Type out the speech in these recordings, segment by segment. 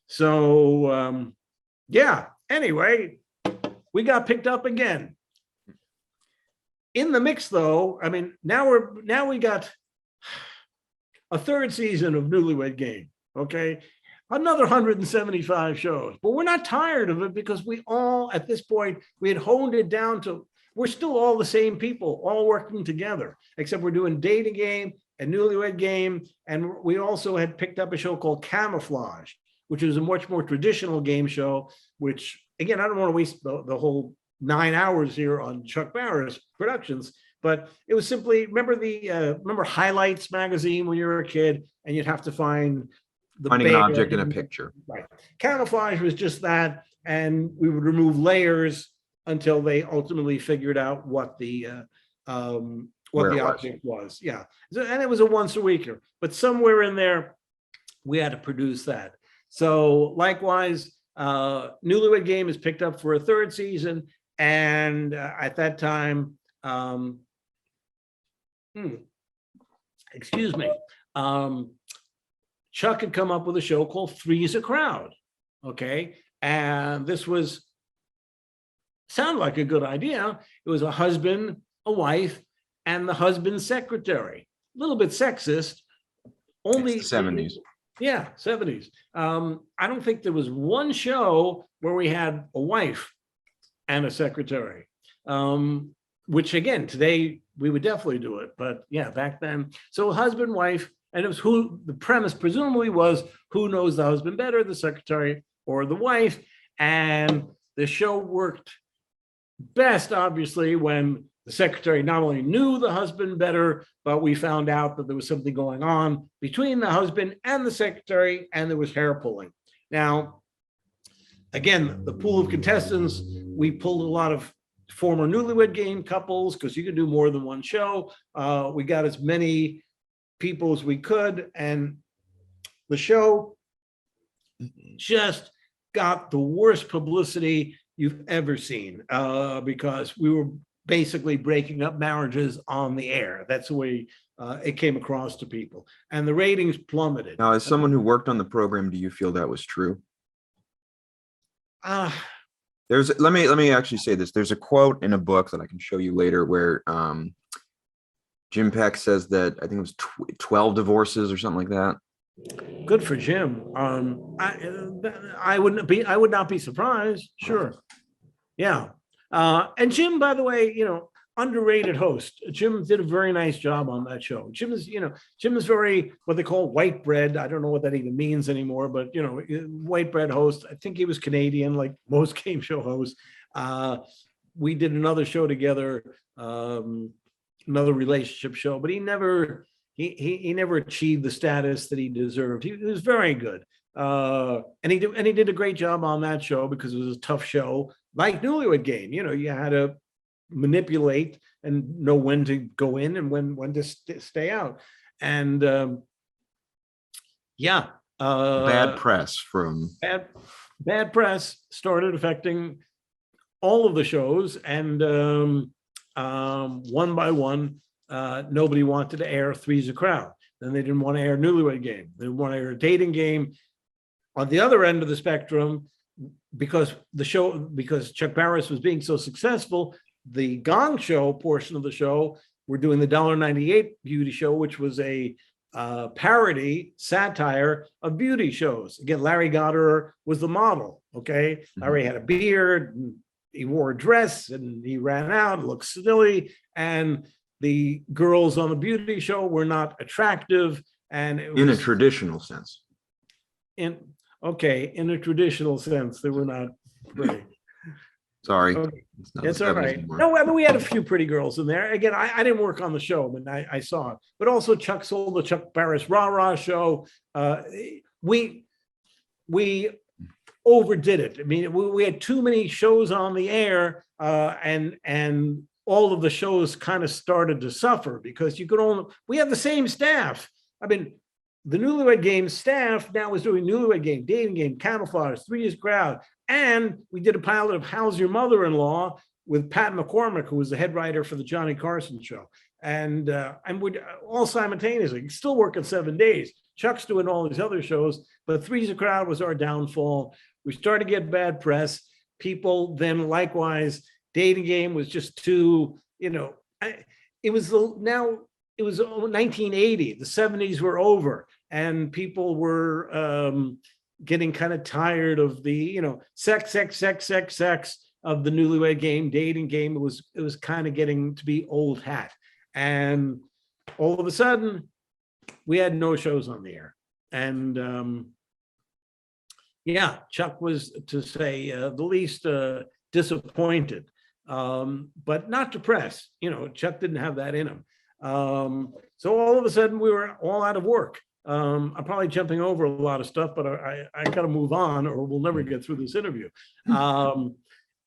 So yeah, anyway, we got picked up again. In the mix, though, I mean, now we got a third season of Newlywed Game. Okay, another 175 shows, but we're not tired of it because we all, at this point, we had honed it down to we're still all the same people, all working together, except we're doing Dating Game and Newlywed Game, and we also had picked up a show called Camouflage, which is a much more traditional game show. Which, again, I don't want to waste the whole 9 hours here on Chuck Barris Productions, but it was simply remember Highlights magazine when you were a kid, and you'd have to find finding an object in a picture. Right. Camouflage was just that, and we would remove layers until they ultimately figured out what the object was. Yeah, and it was a once a weeker, but somewhere in there we had to produce that. So likewise, Newlywed Game is picked up for a third season, and at that time, excuse me, Chuck had come up with a show called 3's a Crowd. Okay, and this sounded like a good idea. It was a husband, a wife, and the husband's secretary. A little bit sexist. Only it's the 70s. Yeah, 70s. I don't think there was one show where we had a wife and a secretary, which again, today we would definitely do it. But yeah, back then. So husband, wife, and it was the premise presumably was who knows the husband better, the secretary or the wife. And the show worked best, obviously, when the secretary not only knew the husband better, but we found out that there was something going on between the husband and the secretary, and there was hair pulling. Now, again, the pool of contestants, we pulled a lot of former Newlywed Game couples because you could do more than one show. We got as many people as we could, and the show just got the worst publicity you've ever seen because we were basically breaking up marriages on the air. That's the way it came across to people, and the ratings plummeted. Now, as someone who worked on the program, do you feel that was true? Let me actually say this. There's a quote in a book that I can show you later where Jim Peck says that I think it was 12 divorces or something like that. Good for Jim. I would not be surprised. Sure. Yeah. And Jim, by the way, underrated host. Jim did a very nice job on that show. Jim is very what they call white bread. I don't know what that even means anymore, but white bread host. I think he was Canadian, like most game show hosts. We did another show together, another relationship show, but he never achieved the status that he deserved. He was very good. And he did a great job on that show because it was a tough show, like Newlywed Game. You had to manipulate and know when to go in and when to stay out. And bad press bad press started affecting all of the shows, and one by one, nobody wanted to air 3's a Crowd. Then they didn't want to air Newlywed Game. They didn't want to air Dating Game. On the other end of the spectrum, because Chuck Barris was being so successful, the Gong Show portion of the show, we're doing the $1.98 beauty show, which was a parody satire of beauty shows. Again, Larry Goddard was the model. Okay, Larry had a beard, and he wore a dress, and he ran out, looked silly, and the girls on the beauty show were not attractive, and in a traditional sense. In a traditional sense, they were not pretty. Sorry. Okay. It's all right. Anymore. No, I mean, we had a few pretty girls in there. Again, I didn't work on the show, but I saw it. But also Chuck sold the Chuck Barris Rah Rah show. We overdid it. I mean, we had too many shows on the air, and all of the shows kind of started to suffer because we have the same staff. I mean, the Newlywed Game staff now is doing Newlywed Game, Dating Game, Camouflage, 3's Crowd, and we did a pilot of How's Your Mother-in-Law with Pat McCormick, who was the head writer for the Johnny Carson show, and we're all simultaneously still working 7 days. Chuck's doing all these other shows, but Three's a Crowd was our downfall. We started to get bad press. People then likewise, Dating Game was just too, it was 1980. The 70s were over, and people were getting kind of tired of the, sex of the Newlywed Game, Dating Game. It was kind of getting to be old hat. And all of a sudden, we had no shows on the air. And Chuck was, to say the least, disappointed, but not depressed. Chuck didn't have that in him. So all of a sudden, we were all out of work. I'm probably jumping over a lot of stuff, but I got to move on, or we'll never get through this interview.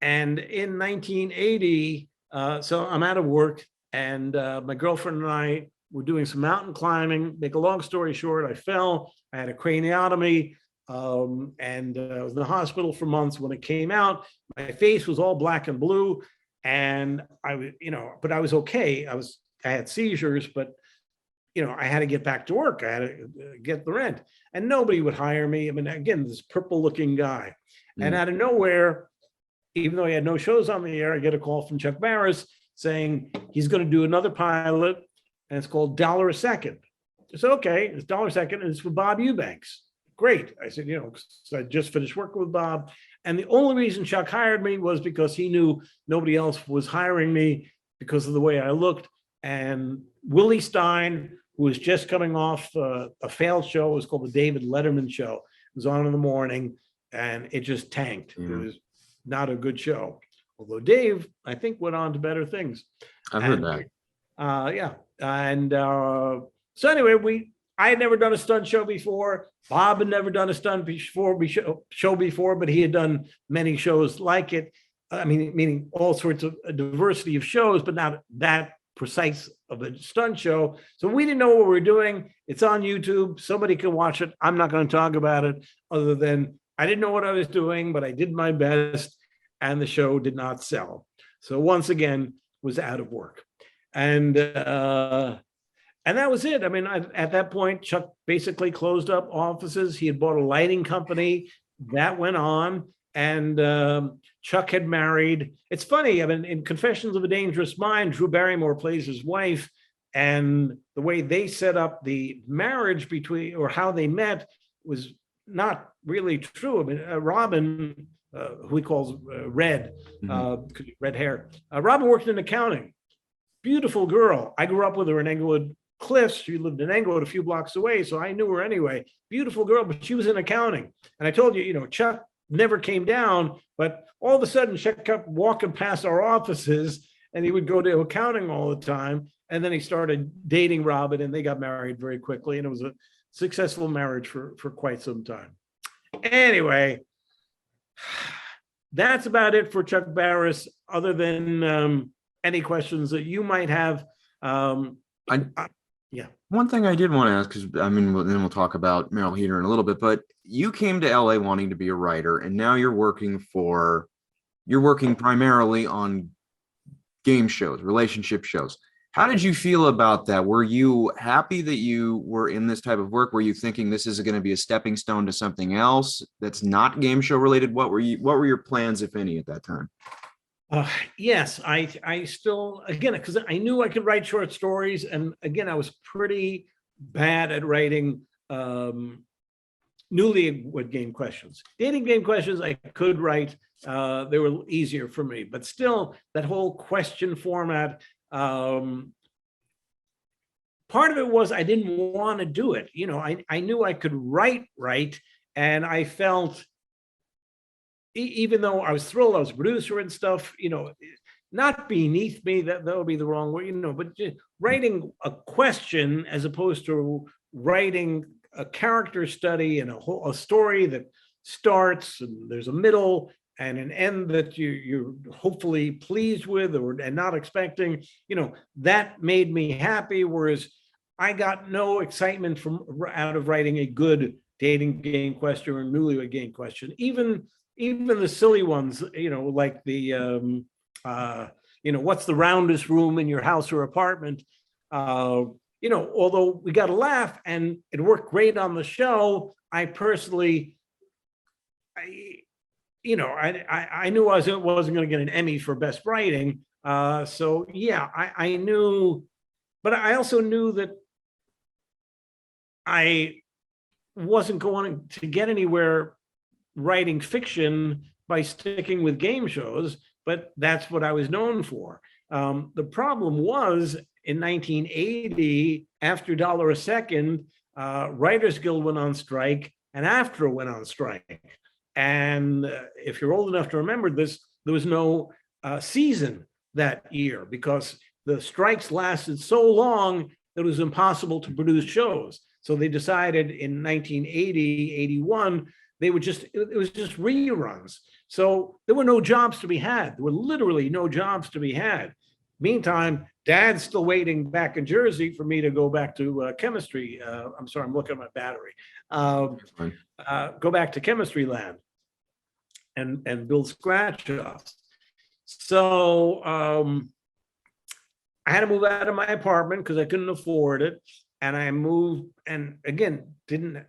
And in 1980, so I'm out of work, and my girlfriend and I were doing some mountain climbing. Make a long story short, I fell. I had a craniotomy, and I was in the hospital for months. When it came out, my face was all black and blue, and I was, but I was okay. I had seizures, but I had to get back to work. I had to get the rent, and nobody would hire me. I mean, again, this purple-looking guy, and out of nowhere, even though he had no shows on the air, I get a call from Chuck Barris saying he's going to do another pilot, and it's called $1 a Second. I said, okay, it's $1 a second, and it's with Bob Eubanks. Great. I said, so I just finished working with Bob. And the only reason Chuck hired me was because he knew nobody else was hiring me because of the way I looked. And Willie Stein, who was just coming off a failed show, it was called the David Letterman Show. It was on in the morning, and it just tanked. It was not a good show. Although Dave, I think, went on to better things. I've heard that. And so anyway, I had never done a stunt show before. Bob had never done a stunt show before, but he had done many shows like it. I mean, meaning all sorts of a diversity of shows, but not that precise of a stunt show. So we didn't know what we were doing. It's on YouTube. Somebody can watch it. I'm not going to talk about it other than I didn't know what I was doing, but I did my best, and the show did not sell. So once again, was out of work. And that was it. I mean, at that point, Chuck basically closed up offices. He had bought a lighting company that went on, and Chuck had married. It's funny. I mean, in Confessions of a Dangerous Mind, Drew Barrymore plays his wife, and the way they set up the marriage between, or how they met, was not really true. I mean, Robin, who he calls Red, red hair. Robin worked in accounting. Beautiful girl. I grew up with her in Englewood Cliffs. She lived in Englewood a few blocks away, so I knew her anyway. Beautiful girl, but she was in accounting. And I told you, Chuck never came down, but all of a sudden, Chuck kept walking past our offices, and he would go to accounting all the time. And then he started dating Robin, and they got married very quickly. And it was a successful marriage for quite some time. Anyway, that's about it for Chuck Barris, other than any questions that you might have. One thing I did want to ask, because then we'll talk about Meryl Heater in a little bit, but you came to LA wanting to be a writer, and now you're working primarily on game shows, relationship shows. How did you feel about that? Were you happy that you were in this type of work? Were you thinking this is going to be a stepping stone to something else that's not game show related? What were your plans, if any, at that time? Yes, I still, again, because I knew I could write short stories. And again, I was pretty bad at writing Newlywed Game questions. Dating game questions I could write. They were easier for me. But still, that whole question format, part of it was I didn't want to do it. I knew I could write, and I felt, even though I was thrilled, I was a producer and stuff, not beneath me, that would be the wrong word, but just writing a question as opposed to writing a character study and a story that starts and there's a middle and an end that you're hopefully pleased with and not expecting, that made me happy. Whereas I got no excitement out of writing a good dating game question or Newlywed Game question. Even the silly ones, like the, what's the roundest room in your house or apartment? although we got a laugh and it worked great on the show, I personally, I knew I wasn't going to get an Emmy for best writing. So yeah, I knew, but I also knew that I wasn't going to get anywhere writing fiction by sticking with game shows, but that's what I was known for. The problem was in 1980, after $1 a second, Writers Guild went on strike and AFTRA went on strike. And if you're old enough to remember this, there was no season that year because the strikes lasted so long that it was impossible to produce shows. So they decided in 1980, 81, it was just reruns. So there were no jobs to be had. There were literally no jobs to be had. Meantime, Dad's still waiting back in Jersey for me to go back to chemistry. I'm sorry, I'm looking at my battery. Go back to chemistry land and build scratch offs. So I had to move out of my apartment because I couldn't afford it. And I moved, and again, there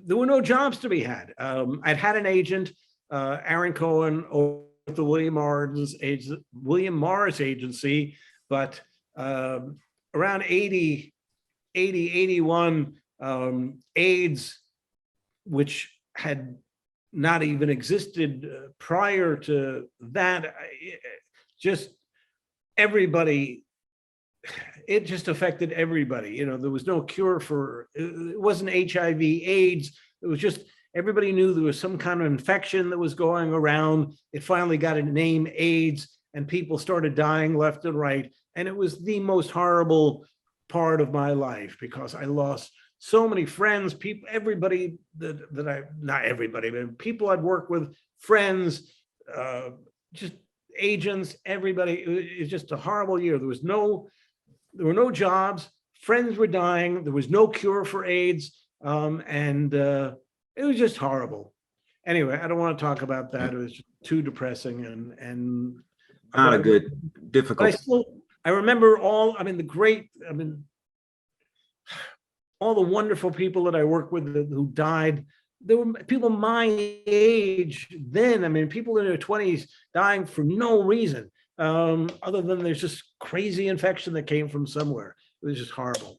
were no jobs to be had. I'd had an agent, Aaron Cohen, over at the William Morris agency, but around 80, 81, AIDS, which had not even existed prior to that, just everybody, it just affected everybody. There was no cure for, it wasn't HIV, AIDS. It was just, everybody knew there was some kind of infection that was going around. It finally got a name, AIDS, and people started dying left and right. And it was the most horrible part of my life because I lost so many friends, people, everybody not everybody, but people I'd worked with, friends, just agents, everybody. It was just a horrible year. There were no jobs, friends were dying, there was no cure for AIDS, and it was just horrible. Anyway, I don't want to talk about that. It was too depressing and not a good, difficult. I remember all the wonderful people that I worked with who died. There were people my age then. People in their 20s dying for no reason, other than there's just crazy infection that came from somewhere. It was just horrible.